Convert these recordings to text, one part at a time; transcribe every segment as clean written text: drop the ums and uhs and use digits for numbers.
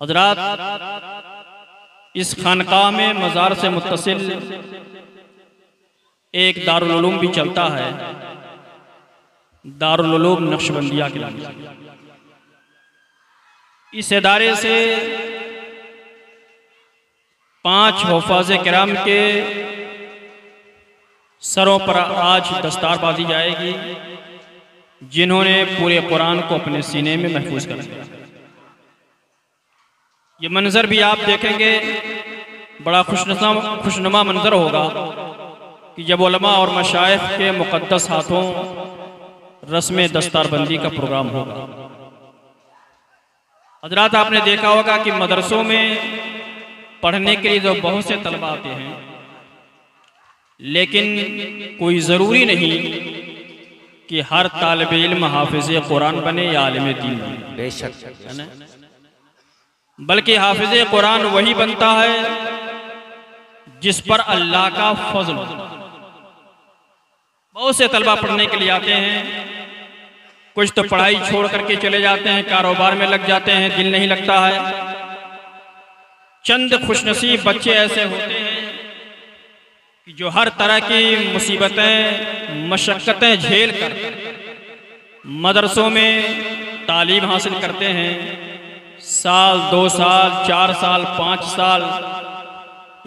हज़रात, इस खानकाह में मज़ार से मुत्तसिल एक दारुल उलूम भी चलता है, दारुल उलूम नक्शबंदिया के नाम से। इस इदारे से 5 हुफ़ाज़े किराम के सरों पर आज दस्तार बांधी जाएगी, जिन्होंने पूरे कुरान को अपने सीने में महफूज कर लिया। ये मंजर भी आप देखेंगे, बड़ा खुशनुमा मंजर होगा कि जब उलमा और मशाइख के मुक़द्दस हाथों रस्म दस्तारबंदी का प्रोग्राम होगा। हज़रात, आपने देखा होगा कि मदरसों में पढ़ने के लिए जो बहुत से तलबा आते हैं, लेकिन कोई ज़रूरी नहीं कि हर तालिब इल्म हाफिज़े कुरान बने या आलिम दीन बने। बेशक है ना, बल्कि हाफिज़े कुरान वही बनता है जिस पर अल्लाह का फजल हो। बहुत से तलबा पढ़ने के लिए आते हैं, कुछ तो पढ़ाई छोड़ करके चले जाते हैं, कारोबार में लग जाते हैं, दिल नहीं लगता है। चंद खुशनसीब बच्चे ऐसे होते हैं कि जो हर तरह की मुसीबतें मशक्क़तें झेल कर मदरसों में तालीम हासिल करते हैं। साल 2 साल 4 साल 5 साल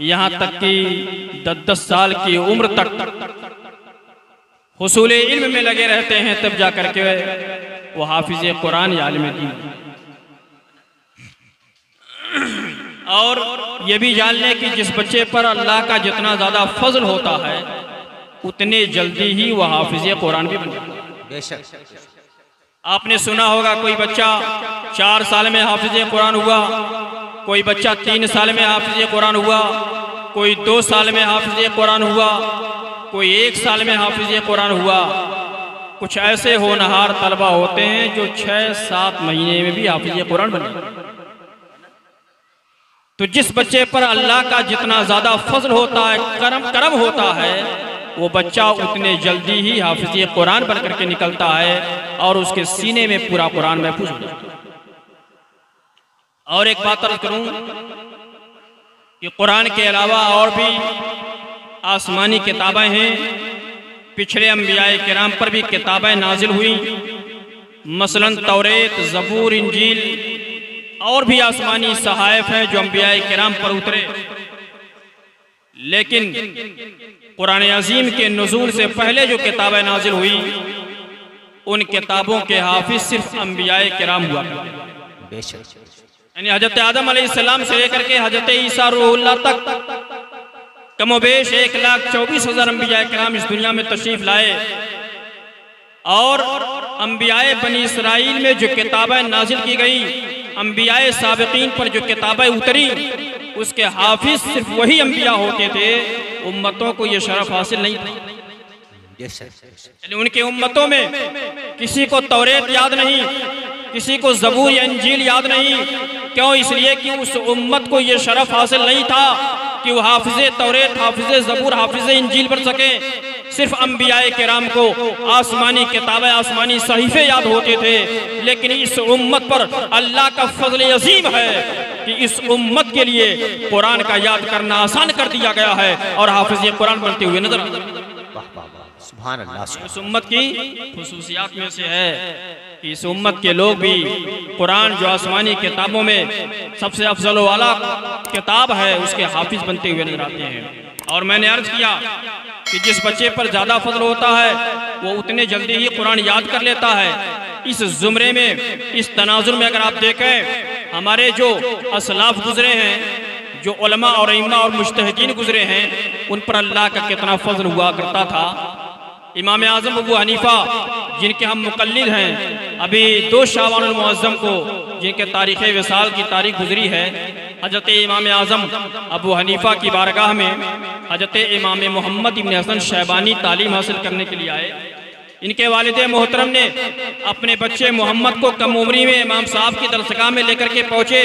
यहाँ तक कि 10-10 साल की उम्र तक हुसूल इल्म में लगे रहते हैं, तब जा कर के वो हाफिज़े कुरान या आलिम दीन। और ये भी जान लें कि जिस बच्चे पर अल्लाह का जितना ज़्यादा फजल होता है, उतने जल्दी ही वह हाफिज़े कुरान भी बन जाता है। बेशक आपने सुना होगा कोई बच्चा 4 साल में हाफिज़े कुरान हुआ, कोई बच्चा 3 साल में हाफिज़े कुरान हुआ, कोई 2 साल में हाफिज़े कुरान हुआ, कोई 1 साल में हाफिज़े कुरान हुआ। कुछ ऐसे होनहार तलबा होते हैं जो 6-7 महीने में भी हाफिज़े कुरान बने। तो जिस बच्चे पर अल्लाह का जितना ज़्यादा फजल होता है, करम होता है, वो बच्चा उतने जल्दी ही हाफिज़े कुरान बन करके निकलता है और उसके सीने में पूरा कुरान महफूज हो जाता है। और एक बात अर्ज़ करूं कि कुरान के अलावा और भी आसमानी किताबें हैं। पिछले अंबियाए किराम पर भी किताबें नाजिल हुई, मसलन तौरेत, ज़बूर, इंजील और भी आसमानी सहाइफ हैं जो अंबियाए किराम पर उतरे। लेकिन कुरान अज़ीम के नुज़ूल से पहले जो किताबें नाजिल हुई, उन किताबों के हाफिज सिर्फ अंबियाए किराम हुआ। बेशक यानी हजरत आदम अलैहिस्सलाम से लेकर के हजरत ईसा रूहुल्लाह तक कमोबेश 1,24,000 अंबियाए किराम इस दुनिया में तशरीफ लाए। और अंबियाए बनी इसराइल में जो किताबें नाजिल की गई, अंबियाए साबिकीन पर जो किताबें उतरी, उसके हाफिज सिर्फ वही अंबिया होते थे। उम्मतों को ये शरफ हासिल नहीं था। यानी उनके उम्मतों में किसी को तौरेत याद नहीं, किसी को ज़बूर या इंजील याद नहीं। क्यों? इसलिए कि उस उम्मत को ये शरफ हासिल नहीं था कि वो हाफिज़े तौरेत, हाफिज़े ज़बूर, हाफिज़े इंजील बन सके। सिर्फ अंबियाए किराम को आसमानी किताबें, आसमानी सहीफ़े याद होते थे। लेकिन इस उम्मत पर अल्लाह का फज़ल अज़ीम है कि इस उम्मत के लिए कुरान का याद करना आसान कर दिया गया है और हाफिज़े कुरान बनते हुए नजर आते हैं। सुभान अल्लाह। इस उम्मत की खुसूसियात में से है कि इस उम्मत के लोग भी कुरान जो आसमानी किताबों में सबसे अफजल वाला किताब है, उसके हाफिज बनते हुए नजर आते हैं। और मैंने अर्ज किया कि जिस बच्चे पर ज़्यादा फजल होता है, वो उतने जल्दी ही कुरान याद कर लेता है। इस जुमरे में, इस तनाजुर में अगर आप देखें, हमारे जो असलाफ गुजरे हैं, जो उलमा और इम्मा और मुज्तहिदीन गुजरे हैं, उन पर अल्लाह का कितना फजल हुआ करता था। इमाम आज़म अबू हनीफा, जिनके हम मुक़ल्लिद हैं, अभी 2 शाबानुल मुअज़्ज़म को जिनके तारीख़ विसाल की तारीख गुजरी है, हज़रत इमाम आज़म अबू हनीफा की बारगाह में हज़रत इमाम मोहम्मद इब्न हसन शैबानी तालीम हासिल करने के लिए आए। इनके वालिद मोहतरम ने अपने बच्चे मोहम्मद को कम उम्री में इमाम साहब की दरसगाह में लेकर के पहुँचे।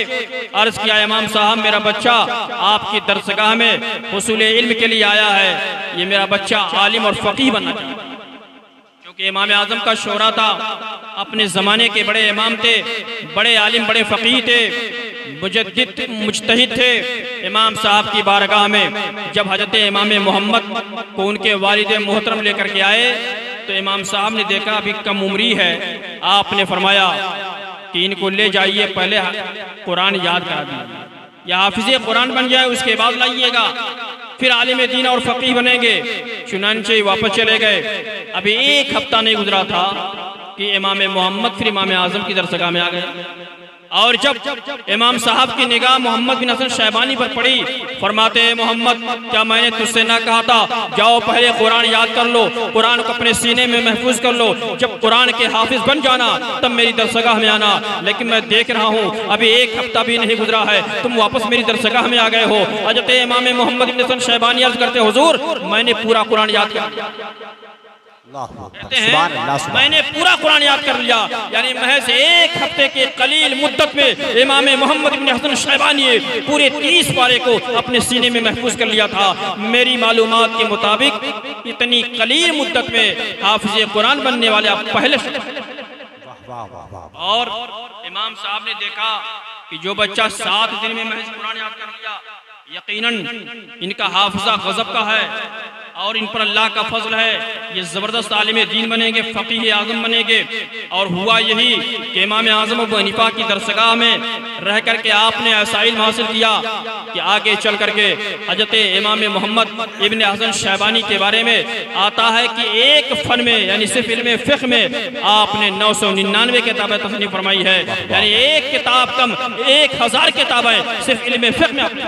अर्ज़ किया, इमाम साहब, मेरा बच्चा आपकी दरसगाह में हुसूल इल्म के लिए आया है। ये मेरा बच्चा आलिम और फ़क़ीह बनना चाहिए। क्योंकि इमाम आज़म का शोहरा था, अपने ज़माने के बड़े इमाम थे, बड़े आलिम, बड़े फ़क़ीह थे। मुजद्दिद मुज्तहिद थे इमाम साहब की बारगाह में जब हजरत इमाम मोहम्मद को उनके वालिद मोहतरम लेकर के आए तो इमाम साहब ने देखा अभी कम उम्री है। आपने फरमाया कि इनको ले जाइए, पहले कुरान याद करा दीजिए, या हाफिज़े कुरान बन जाए, उसके बाद लाइएगा, फिर आलिम दीन और फ़कीह बनेंगे। चुनांचे वापस चले गए। अभी एक हफ्ता नहीं गुजरा था कि इमाम मोहम्मद फिर इमाम आज़म की दरसगाह में आ गए। और जब इमाम साहब की निगाह मोहम्मद बिन हसन शैबानी पर पड़ी, फरमाते हैं मोहम्मद क्या मैंने तुझसे ना कहा था जाओ पहले कुरान याद कर लो, कुरान को अपने सीने में महफूज कर लो, जब कुरान के हाफिज बन जाना तब मेरी दरसगाह में आना। लेकिन मैं देख रहा हूँ अभी एक हफ्ता भी नहीं गुजरा है, तुम वापस मेरी दरसगाह में आ गए हो। हज़रत इमाम मोहम्मद बिन हसन शैबानी अर्ज़ करते हुजूर मैंने पूरा कुरान याद कर लिया। कहते हैं मैंने पूरा कुरान याद कर लिया, यानी महज एक हफ्ते के कलील मुद्दत में इमाम मोहम्मद बिन हसन शैबानी ने पूरे 30 पारे को अपने सीने में महफूज कर लिया था। मेरी मालूमात के मुताबिक इतनी कलील मुद्दत में हाफिज़े कुरान बनने वाले आप पहले। और इमाम साहब ने देखा कि जो बच्चा 7 दिन में महज कुरान याद कर लिया, यकीनन इनका हाफिज़ा गज़ब का है और इन पर अल्लाह का फजल है, ये ज़बरदस्त आलिम दीन बनेंगे, फ़कीह आज़म बनेंगे। और हुआ यही कि इमाम आज़म अबू हनीफा की दरसगाह में रह करके आपने ऐसा इल्म हासिल किया कि आगे चल करके हज़रत इमाम मोहम्मद इब्न हसन शैबानी के बारे में आता है कि एक फ़न में यानी सिर्फ इल्म फ़िक़्ह में आपने 999 किताबें तस्नीफ़ फरमाई है, यानी एक किताब कम 1000 किताबें सिर्फ इल्म फ़िक़्ह में आपने।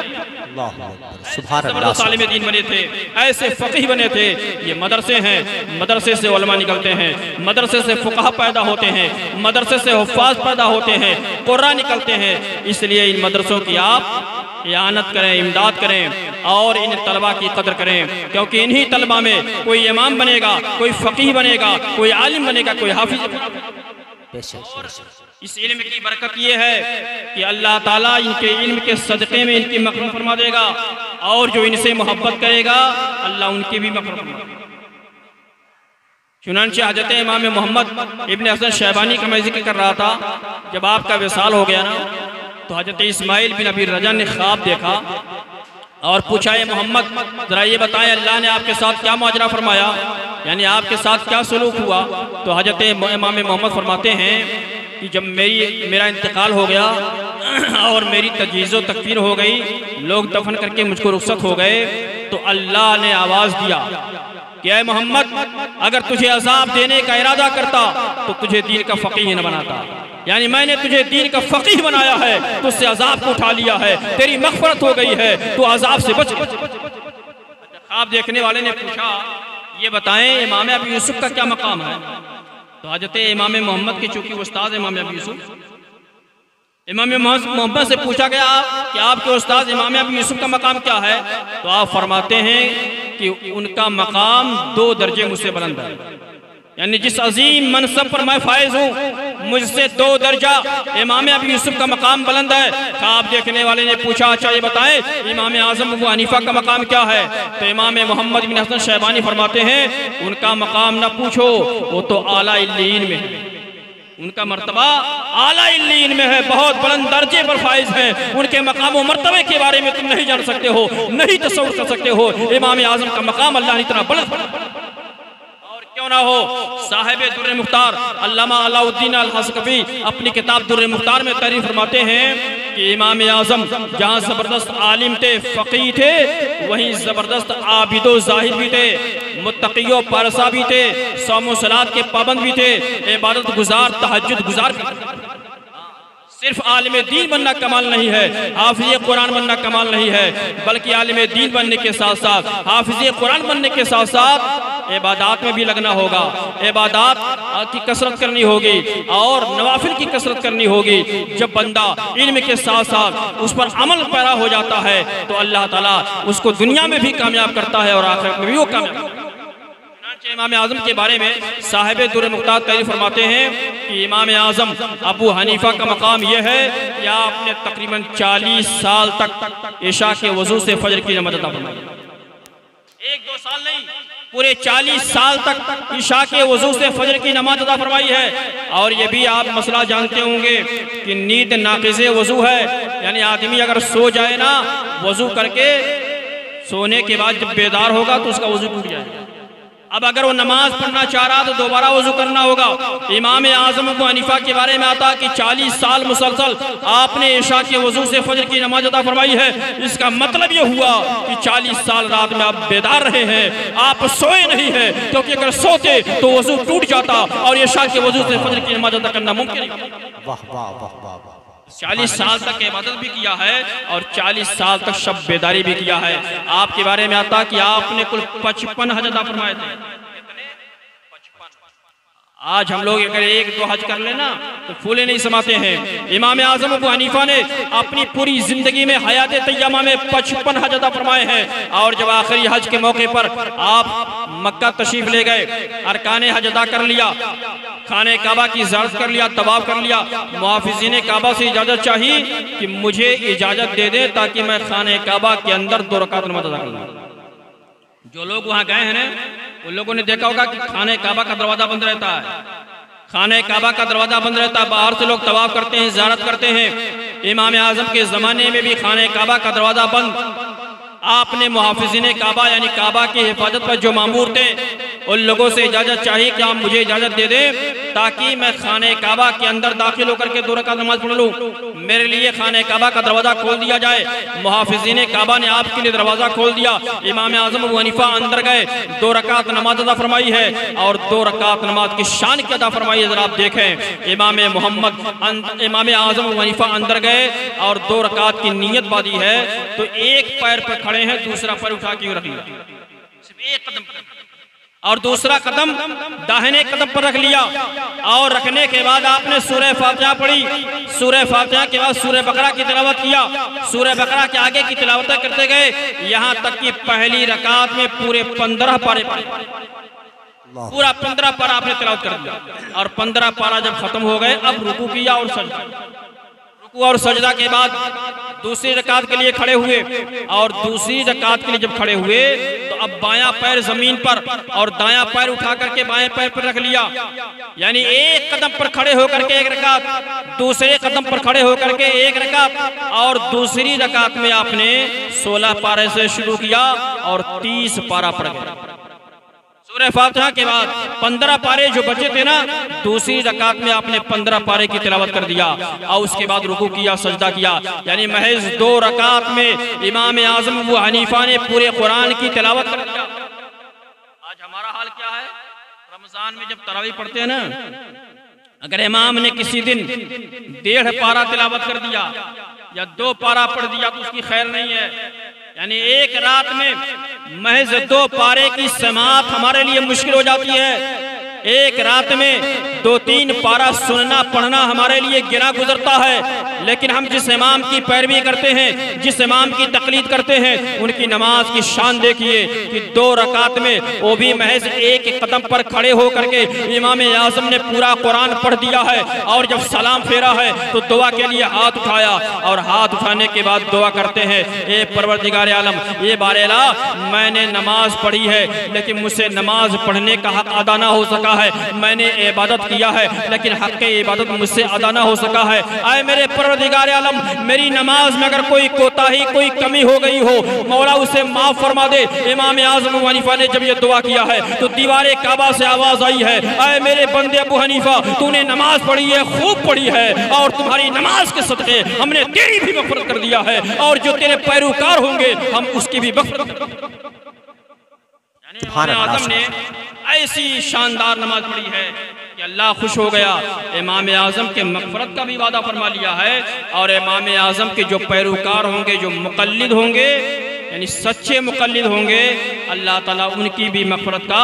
ज़बरदस्त आलिम दीन बने थे, ऐसे फ़कीह बने थे। ये मदरसे हैं, मदरसे से उलमा निकलते हैं, मदरसे से फ़ुक़हा पैदा होते हैं, मदरसे से हुफ़्फ़ाज़ पैदा होते हैं, क़ुर्रा निकलते हैं। इसलिए इन मदरसों की आप इआनत करें, इमदाद करें और इन तलबा की कदर करें, क्योंकि इन्हीं तलबा में कोई इमाम बनेगा, कोई फ़कीह बनेगा, कोई आलिम बनेगा, कोई हाफिज़। इस इल्म की बरकत ये है कि अल्लाह ताला इनके इल्म के सदक़े में इनकी मग़फ़िरत फरमा देगा और जो इनसे मोहब्बत करेगा अल्लाह उनकी भी मग़फ़िरत फरमा देगा। चुनांचे हज़रत इमाम मोहम्मद इब्न हसन शैबानी का मैं ज़िक्र कर रहा था, जब आपका विसाल हो गया ना तो हज़रत इस्माइल बिन अबी रजा ने ख्वाब देखा और पूछा ये मोहम्मद ज़रा ये बताएं अल्लाह ने आपके साथ क्या माजरा फरमाया, यानी आपके साथ क्या सलूक हुआ। तो हज़रत इमाम मोहम्मद फरमाते हैं कि जब मेरा इंतकाल हो गया और मेरी तजहीज़ तकफीर हो गई, लोग दफन करके मुझको रुखसत हो गए, तो अल्लाह ने आवाज़ दिया कि ऐ मोहम्मद अगर तुझे अज़ाब देने का इरादा करता तो तुझे दीन का फ़कीह न बनाता, यानी मैंने तुझे दीन का फ़कीह बनाया है, तुझसे अज़ाब को उठा लिया है, तेरी मग़फ़िरत हो गई है, तो अज़ाब से बच। ख्वाब देखने वाले ने पूछा ये बताएं इमाम अबू यूसुफ का क्या मकाम है। तो हज़रत इमाम मोहम्मद के चूँकि उस्ताद इमाम अबू यूसुफ, इमाम मोहम्मद से पूछा गया कि आपके उस्ताद इमाम अबू यूसुफ का मकाम क्या है। तो आप फरमाते हैं कि उनका मकाम 2 दर्जे मुझसे बुलंद है, यानी जिस अजीम मनसब पर मैं फायज हूँ मुझसे 2 दर्जा इमाम अबू यूसुफ का मकाम बुलंद है। ख्वाब देखने वाले ने पूछा अच्छा ये बताएं इमाम आज़म अबू हनीफा का मकाम क्या है। तो इमाम मोहम्मद बिन हसन शैबानी फरमाते हैं उनका मकाम न पूछो, वो तो आला इल्लीन में है, उनका मर्तबा आला इल्लीन में है, बहुत बुलंद दर्जे पर फाइज है। उनके मकाम व मर्तबे के बारे में तुम नहीं जान सकते हो, नहीं तसव्वुर कर सकते हो। इमाम आज़म का मकाम अल्लाह ने इतना बुलंद क्यों ना हो। साहिब दुर्र मुख्तार अल्लामा अलाउद्दीन अल हसकफी अपनी किताब दुर्र मुख्तार में तारीफ फरमाते हैं कि इमाम आज़म जहाँ ज़बरदस्त आलिम थे, फ़कीह थे, वहीं ज़बरदस्त आबिदो ज़ाहिद भी थे, मुत्तक़ियो पारसा भी थे, सौम सलात के पाबंद भी थे, इबादत गुजार तहज्जुद गुजार भी थे। सिर्फ आलिम दीन बनना कमाल नहीं है, हाफिज़ कुरान बनना कमाल नहीं है, बल्कि आलिम दीन बनने के साथ साथ हाफिज़ कुरान बनने के साथ साथ इबादात में भी लगना होगा, इबादात की कसरत करनी होगी और नवाफिल की कसरत करनी होगी। जब बंदा इल्म के साथ साथ उस पर अमल पैरा हो जाता है तो अल्लाह ताला उसको दुनिया में भी कामयाब करता है और आखिरत में भी वो कामयाब। इमाम आज़म के बारे में साहिब दुर्र मुख्तार तारीफ फरमाते हैं कि इमाम आज़म अबू हनीफा का मकाम यह है कि आपने तकरीबन 40 साल तक इशा के वजू से फजर की नमाज़ अता फरमाई। 1-2 साल नहीं, पूरे 40 साल तक ईशा के वजू से फजर की नमाज अदा फरमाई है। और ये भी आप मसला जानते होंगे कि नींद नाक़िज़े वजू है, यानी आदमी अगर सो जाए ना वजू करके, सोने के बाद जब बेदार होगा तो उसका वजू टूट जाएगा। अब अगर वो नमाज पढ़ना चाह रहा तो दोबारा वजू करना होगा। इमाम आज़म अबू हनीफा के बारे में आता कि 40 साल मुसलसल आपने ईशा के वजू से फजर की नमाज अदा फरमाई है। इसका मतलब ये हुआ कि 40 साल रात में आप बेदार रहे हैं, आप सोए नहीं है, क्योंकि अगर सोते तो वजू टूट जाता और ईशा के वजू से फजर की नमाज अदा करना मुमकिन नहीं। वाह वाह वाह वाह। 40 साल तक इबादत भी किया है और 40 साल तक शब बेदारी भी किया है। आपके बारे में आता कि आपने कुल 55 हज अदा फरमाए थे। आज हम लोग अगर 1-2 हज कर लेना तो फूले नहीं समाते हैं। इमाम आज़म अबू हनीफा ने अपनी पूरी जिंदगी में हयात तैयमा में 55 हज अदा फरमाए हैं। और जब आखिरी हज के मौके पर आप मक्का तशरीफ ले गए, अरकाने हज अदा कर लिया, खाने काबा की ज़ियारत कर लिया, तवाफ कर लिया, मुहाफ़िज़ीन काबा से इजाज़त चाहिए कि मुझे इजाज़त दे दे ताकि मैं खाने काबा के अंदर 2 रकात नमाज अदा कर लूँ। जो लोग वहाँ गए हैं ना, उन लोगों ने देखा होगा कि खाने काबा का दरवाज़ा बंद रहता है। खाने काबा का दरवाज़ा बंद रहता है, बाहर से लोग तवाफ करते हैं, ज़ियारत करते हैं। इमाम आज़म के ज़माने में भी खाने काबा का दरवाज़ा बंद। आपने मुहाफ़िज़ीन काबा यानी काबा की हिफाजत पर जो मामूर थे, उन लोगों से इजाज़त चाहिए कि आप मुझे इजाज़त दे दें ताकि मैं खाने काबा के अंदर दाखिल होकर के 2 रकात नमाज पढ़ लूँ। मेरे लिए खाने काबा का दरवाज़ा खोल दिया जाए। मुहाफ़िज़ीन काबा ने आपके लिए दरवाज़ा खोल दिया। इमाम आज़म अबू हनीफा अंदर गए, 2 रकात नमाज अदा फरमाई है और 2 रकात नमाज की शान की अदा फरमाई है। जरा आप देखें, इमाम आज़म अबू हनीफा अंदर गए और 2 रकात की नीयत बांधी है तो एक पैर पर खड़े हैं, दूसरा पैर उठा के रख लिया, सिर्फ एक कदम और दूसरा कदम दाहिने कदम पर रख लिया। और रखने के बाद आपने सूरह फातिहा पढ़ी। सूरह फातिहा के बाद सूरह बकरा की तिलावत किया। सूरह बकरा के आगे की तिलावत करते गए, यहाँ तक कि पहली रकात में पूरे 15 पारे पढ़े, पूरा 15 पारा आपने तिलावत कर दिया। और 15 पारा जब खत्म हो गए, अब रुकू किया और सजदा। रुकू और सजदा के बाद दूसरी रकात के लिए खड़े हुए और दूसरी रकात के लिए जब खड़े हुए तो अब बायां पैर जमीन पर और दायां पैर उठा करके बाएं पैर पर रख लिया। यानी एक कदम पर खड़े होकर के 1 रकात, दूसरे कदम पर खड़े होकर के 1 रकात और दूसरी रकात में आपने 16 पारे से शुरू किया और 30 पारा पढ़ गए। सूरह फातिहा के बाद 15 पारे जो बचे थे ना, दूसरी रकात में आपने 15 पारे की तिलावत कर दिया और उसके बाद रुकू किया, सजदा किया। यानी महज 2 रकात में इमाम आज़म अबू हनीफा ने पूरे कुरान की तिलावत कर दिया। आज हमारा हाल क्या है? रमजान में जब तरावी पढ़ते हैं ना, अगर इमाम ने किसी दिन 1.5 पारा तिलावत कर दिया या 2 पारा पढ़ दिया तो उसकी खैर नहीं है। यानी एक रात में महज 2 पारे की समात हमारे लिए मुश्किल हो जाती है। एक रात में 2-3 पारा सुनना पढ़ना हमारे लिए गिरा गुजरता है। लेकिन हम जिस इमाम की पैरवी करते हैं, जिस इमाम की तकलीद करते हैं, उनकी नमाज की शान देखिए कि 2 रकात में वो भी महज एक कदम पर खड़े होकर के इमाम आज़म ने पूरा कुरान पढ़ दिया है। और जब सलाम फेरा है तो दुआ के लिए हाथ उठाया और हाथ उठाने के बाद दुआ करते हैं, ए परवरदिगार आलम, ये बारेला मैंने नमाज पढ़ी है लेकिन मुझसे नमाज पढ़ने का हक अदा ना हो सका है। मैंने इबादत किया है लेकिन हक के इबादत मुझसे अदा ना हो सका है। आए मेरे परवरदिगार आलम, मेरी नमाज में अगर कोई कोताही, कोई कमी हो गई हो, मौला उसे माफ फरमा दे। इमाम आज़म अबू हनीफा ने जब ये दुआ किया है तो दीवारे काबा से आवाज आई है, आए मेरे बंदे अबू हनीफा, तूने नमाज पढ़ी है, खूब पढ़ी है और तुम्हारी नमाज के सदके हमने तेरी भी मग़फ़िरत कर दिया है और जो तेरे पैरोकार होंगे हम उसकी भी मग़फ़िरत। इमाम आज़म ने ऐसी शानदार नमाज पढ़ी है कि अल्लाह खुश हो गया। इमाम आज़म के मग़फ़िरत का भी वादा फरमा लिया है और इमाम आज़म के जो पैरोकार होंगे, जो मुक़ल्लिद होंगे, यानी सच्चे मुक़ल्लिद होंगे, अल्लाह ताला उनकी भी मग़फ़िरत का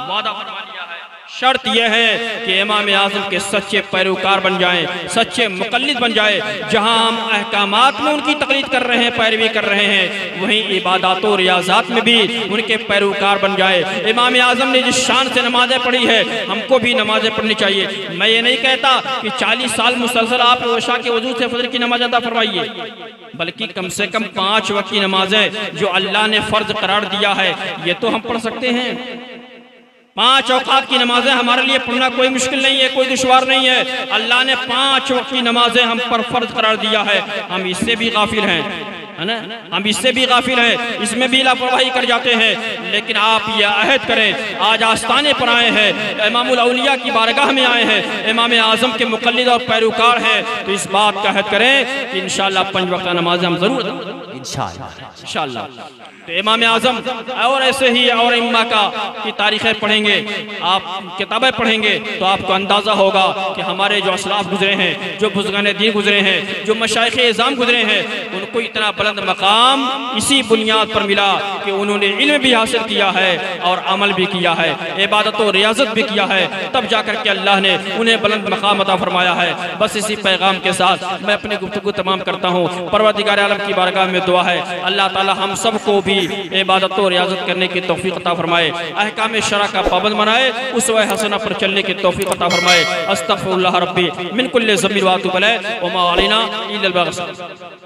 वादा फरमा लिया है। शर्त यह है कि इमाम आज़म के सच्चे पैरोकार बन जाएं, सच्चे मुक़ल्लिद बन जाए। जहां हम अहकामात में उनकी तक़लीद कर रहे हैं, पैरवी कर रहे हैं, वहीं इबादत और रियाज़ात में भी उनके पैरोकार बन जाए। इमाम आज़म ने जिस शान से नमाज़ें पढ़ी है, हमको भी नमाज़ें पढ़नी चाहिए। मैं ये नहीं कहता कि 40 साल मुसलसल आप इशा के वजू से फजर की नमाज अदा फरमाइए, बल्कि कम से कम 5 वक्त की नमाजें जो अल्लाह ने फ़र्ज करार दिया है, ये तो हम पढ़ सकते हैं। 5 औकात की नमाजें हमारे लिए पढ़ना कोई मुश्किल नहीं है, कोई दुश्वार नहीं है। अल्लाह ने 5 वक्त की नमाजें हम पर फर्ज करार दिया है, हम इससे भी गाफिल हैं, है ना, हम इससे भी गाफिल हैं, इसमें भी लापरवाही कर जाते हैं। लेकिन आप ये अहद करें, आज आस्ताने पर आए हैं, इमामुल औलिया की बारगाह में आए हैं, इमाम आज़म के मुक़ल्लिद और पैरोकार हैं, तो इस बात का अहद करें कि इंशाअल्लाह 5 वक्त नमाज हम जरूर इंशाअल्लाह। तो इमाम आज़म और ऐसे ही और इम्मा का की तारीखें पढ़ेंगे, आप किताबें पढ़ेंगे तो आपको अंदाज़ा होगा कि हमारे जो असलाफ गुजरे हैं, जो बुज़ुर्गान दीन गुजरे हैं, जो मशाइख़ इज़ाम गुजरे हैं, उनको इतना बुलंद मकाम इसी बुनियाद पर मिला कि उन्होंने इल्म भी हासिल किया है और अमल भी किया है, इबादत और रियाजत भी किया है, तब जाकर के अल्लाह ने उन्हें बुलंद मकाम अता फरमाया है। बस इसी पैगाम के साथ मैं अपनी गुफ्तगू तमाम करता हूँ। परवरदिगार आलम की बारगाह में दुआ है, अल्लाह ताला हम सबको भी इबादत और रियाजत करने की तौफीक अता फरमाए, अहकाम शरा का पाबंद बनाए, उसवा हसना पर चलने की तौफीक अता फरमाए। अस्तगफिरुल्लाह रब्बी मिन कुल्लि ज़ंबिन व अतूबु इलैह व मा अलैना इल्लल बलाग।